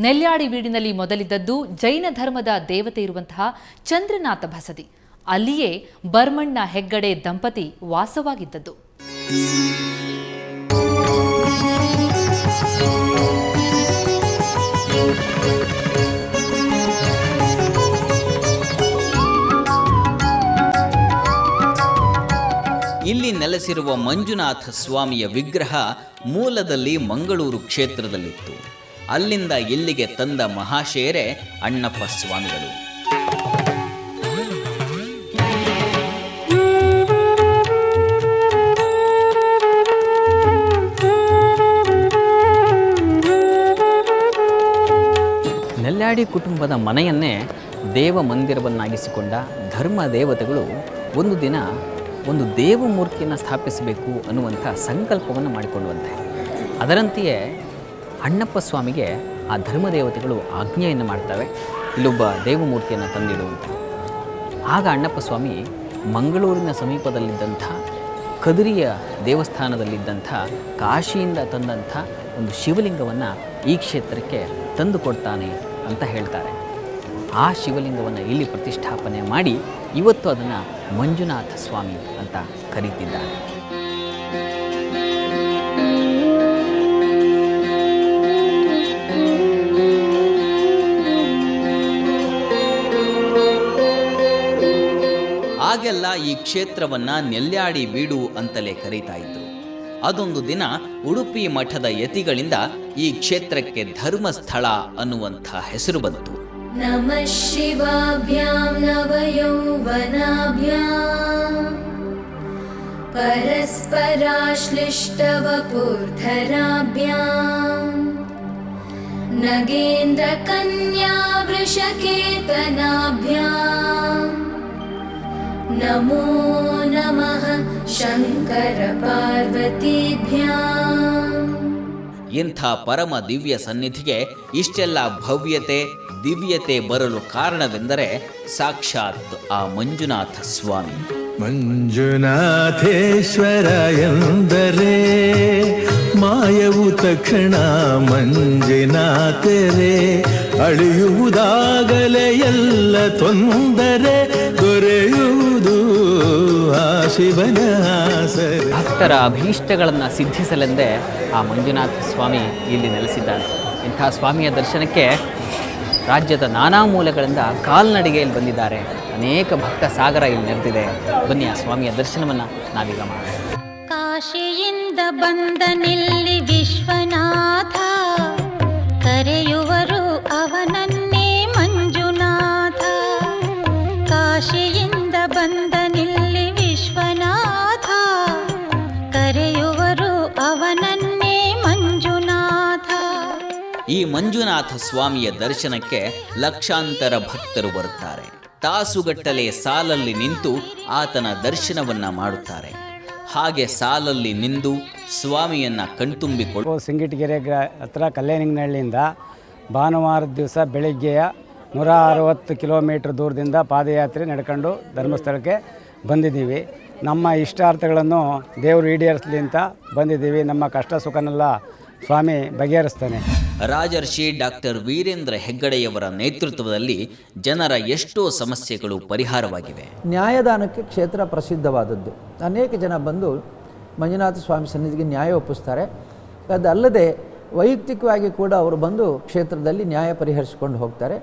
ನೆಲ್ಯಾಡಿ ಬೀಡಿನಲ್ಲಿ ಮೊದಲಿದ್ದದ್ದು ಜೈನ ಧರ್ಮದ ದೇವತೆ ಇರುವಂತಹ ಚಂದ್ರನಾಥ ಬಸದಿ. ಅಲ್ಲಿಯೇ ಬರ್ಮಣ್ಣ ಹೆಗ್ಗಡೆ ದಂಪತಿ ವಾಸವಾಗಿದ್ದದ್ದು. ಇಲ್ಲಿ ನೆಲೆಸಿರುವ ಮಂಜುನಾಥ ಸ್ವಾಮಿಯ ವಿಗ್ರಹ ಮೂಲದಲ್ಲಿ ಮಂಗಳೂರು ಕ್ಷೇತ್ರದಲ್ಲಿತ್ತು. ಅಲ್ಲಿಂದ ಇಲ್ಲಿಗೆ ತಂದ ಮಹಾಶಯರೇ ಅಣ್ಣಪ್ಪ ಸ್ವಾಮಿಗಳು. ನೆಲ್ಯಾಡಿ ಕುಟುಂಬದ ಮನೆಯನ್ನೇ ದೇವ ಮಂದಿರವನ್ನಾಗಿಸಿಕೊಂಡ ಧರ್ಮ ದೇವತೆಗಳು ಒಂದು ದಿನ ಒಂದು ದೇವಮೂರ್ತಿಯನ್ನು ಸ್ಥಾಪಿಸಬೇಕು ಅನ್ನುವಂಥ ಸಂಕಲ್ಪವನ್ನು ಮಾಡಿಕೊಳ್ಳುವಂತೆ. ಅದರಂತೆಯೇ ಅಣ್ಣಪ್ಪ ಸ್ವಾಮಿಗೆ ಆ ಧರ್ಮದೇವತೆಗಳು ಆಜ್ಞೆಯನ್ನು ಮಾಡ್ತವೆ, ಇಲ್ಲೊಬ್ಬ ದೇವಮೂರ್ತಿಯನ್ನು ತಂದಿಡುವಂಥ. ಆಗ ಅಣ್ಣಪ್ಪ ಸ್ವಾಮಿ ಮಂಗಳೂರಿನ ಸಮೀಪದಲ್ಲಿದ್ದಂಥ ಕದಿರಿಯ ದೇವಸ್ಥಾನದಲ್ಲಿದ್ದಂಥ ಕಾಶಿಯಿಂದ ತಂದಂಥ ಒಂದು ಶಿವಲಿಂಗವನ್ನು ಈ ಕ್ಷೇತ್ರಕ್ಕೆ ತಂದು ಕೊಡ್ತಾನೆ ಅಂತ ಹೇಳ್ತಾರೆ. ಆ ಶಿವಲಿಂಗವನ್ನು ಇಲ್ಲಿ ಪ್ರತಿಷ್ಠಾಪನೆ ಮಾಡಿ ಇವತ್ತು ಅದನ್ನು ಮಂಜುನಾಥ ಸ್ವಾಮಿ ಅಂತ ಕರೀತಿದ್ದಾರೆ. ಆಗೆಲ್ಲ ಈ ಕ್ಷೇತ್ರವನ್ನು ನೆಲ್ಯಾಡಿ ಬೀಡು ಅಂತಲೇ ಕರೀತಾ ಇದ್ರು. ಅದೊಂದು ದಿನ ಉಡುಪಿ ಮಠದ ಯತಿಗಳಿಂದ ಈ ಕ್ಷೇತ್ರಕ್ಕೆ ಧರ್ಮಸ್ಥಳ ಅನ್ನುವಂಥ ಹೆಸರು ಬಂತು. ನಮಃ ಶಿವಾಭ್ಯಾಂ ನವಯೌವನಾಭ್ಯಾಂ ಪರಸ್ಪರಾಶ್ಲಿಷ್ಟವಪುರ್ಧರಾಭ್ಯಾಂ ನಗೇಂದ್ರ ಕನ್ಯಾ ವೃಷಕೇತನಾಭ್ಯಾಂ ನಮೋ ನಮಃ ಶಂಕರ ಪಾರ್ವತೀಭ್ಯಾಂ. ಇಂಥ ಪರಮ ದಿವ್ಯ ಸನ್ನಿಧಿಗೆ ಇಷ್ಟೆಲ್ಲ ಭವ್ಯತೆ ದಿವ್ಯತೆ ಬರಲು ಕಾರಣವೆಂದರೆ ಸಾಕ್ಷಾತ್ ಆ ಮಂಜುನಾಥ ಸ್ವಾಮಿ. ಮಂಜುನಾಥೇಶ್ವರ ಎಂದರೆ ಮಾಯವು ತಕ್ಷಣ ಮಂಜುನಾಥರೇ, ಅಳಿಯುವುದಾಗಲೇ ಎಲ್ಲ ತೊಂದರೆ ದೊರೆಯುವುದು ಆ ಶಿವನ ಆಸರೆ. ಭಕ್ತರ ಅಭೀಷ್ಟಗಳನ್ನು ಸಿದ್ಧಿಸಲೆಂದೇ ಆ ಮಂಜುನಾಥ ಸ್ವಾಮಿ ಇಲ್ಲಿ ನೆಲೆಸಿದ್ದಾನೆ. ಇಂಥ ಸ್ವಾಮಿಯ ದರ್ಶನಕ್ಕೆ ರಾಜ್ಯದ ನಾನಾ ಮೂಲೆಗಳಿಂದ ಕಾಲ್ನಡಿಗೆಯಲ್ಲಿ ಬಂದಿದ್ದಾರೆ. ಅನೇಕ ಭಕ್ತ ಸಾಗರ ಇಲ್ಲಿ ನೆರೆದಿದೆ. ಬನ್ನಿ ಆ ಸ್ವಾಮಿಯ ದರ್ಶನವನ್ನು ನಾವೀಗ ಮಾಡೋಣ. ಕಾಶಿಯಿಂದ ಬಂದ ನಿಲ್ಲಿ ವಿಶ್ವನಾಥ, ಕರೆಯುವರು ಅವನನ್ನೇ ಮಂಜುನಾಥ. ಕಾಶಿಯಿಂದ ಬಂದ ನಿಲ್ಲಿ ವಿಶ್ವನಾಥ, ಕರೆಯುವರು ಅವನನ್ನೇ ಮಂಜುನಾಥ. ಈ ಮಂಜುನಾಥ ಸ್ವಾಮಿಯ ದರ್ಶನಕ್ಕೆ ಲಕ್ಷಾಂತರ ಭಕ್ತರು ಬರುತ್ತಾರೆ. ತಾಸುಗಟ್ಟಲೆ ಸಾಲಲ್ಲಿ ನಿಂತು ಆತನ ದರ್ಶನವನ್ನ ಮಾಡುತ್ತಾರೆ. ಹಾಗೆ ಸಾಲಲ್ಲಿ ನಿಂತು ಸ್ವಾಮಿಯನ್ನ ಕಣ್ತುಂಬಿಕೊಂಡು ಸಿಂಗಿಟಗೆರೆ ಹತ್ರ ಕಲ್ಯಾಣಿನಹಳ್ಳಿಯಿಂದ ಭಾನುವಾರದ ದಿವಸ ಬೆಳಗ್ಗೆಯ 160 ಕಿಲೋಮೀಟರ್ ದೂರದಿಂದ ಪಾದಯಾತ್ರೆ ನಡ್ಕೊಂಡು ಧರ್ಮಸ್ಥಳಕ್ಕೆ ಬಂದಿದ್ದೀವಿ. ನಮ್ಮ ಇಷ್ಟಾರ್ಥಗಳನ್ನು ದೇವರು ಈಡೇರಿಸಲಿ ಅಂತ ಬಂದಿದ್ದೀವಿ. ನಮ್ಮ ಕಷ್ಟ ಸುಖನೆಲ್ಲ ಸ್ವಾಮಿ ಬಗೆಹರಿಸ್ತಾನೆ. ರಾಜರ್ಷಿ ಡಾಕ್ಟರ್ ವೀರೇಂದ್ರ ಹೆಗ್ಗಡೆಯವರ ನೇತೃತ್ವದಲ್ಲಿ ಜನರ ಎಷ್ಟೋ ಸಮಸ್ಯೆಗಳು ಪರಿಹಾರವಾಗಿವೆ. ನ್ಯಾಯದಾನಕ್ಕೆ ಕ್ಷೇತ್ರ ಪ್ರಸಿದ್ಧವಾದದ್ದು. ಅನೇಕ ಜನ ಬಂದು ಮಂಜುನಾಥ ಸ್ವಾಮಿ ಸನ್ನಿಧಿಗೆ ನ್ಯಾಯ ಒಪ್ಪಿಸ್ತಾರೆ. ಅದಲ್ಲದೆ ವೈಯಕ್ತಿಕವಾಗಿ ಕೂಡ ಅವರು ಬಂದು ಕ್ಷೇತ್ರದಲ್ಲಿ ನ್ಯಾಯ ಪರಿಹರಿಸಿಕೊಂಡು ಹೋಗ್ತಾರೆ.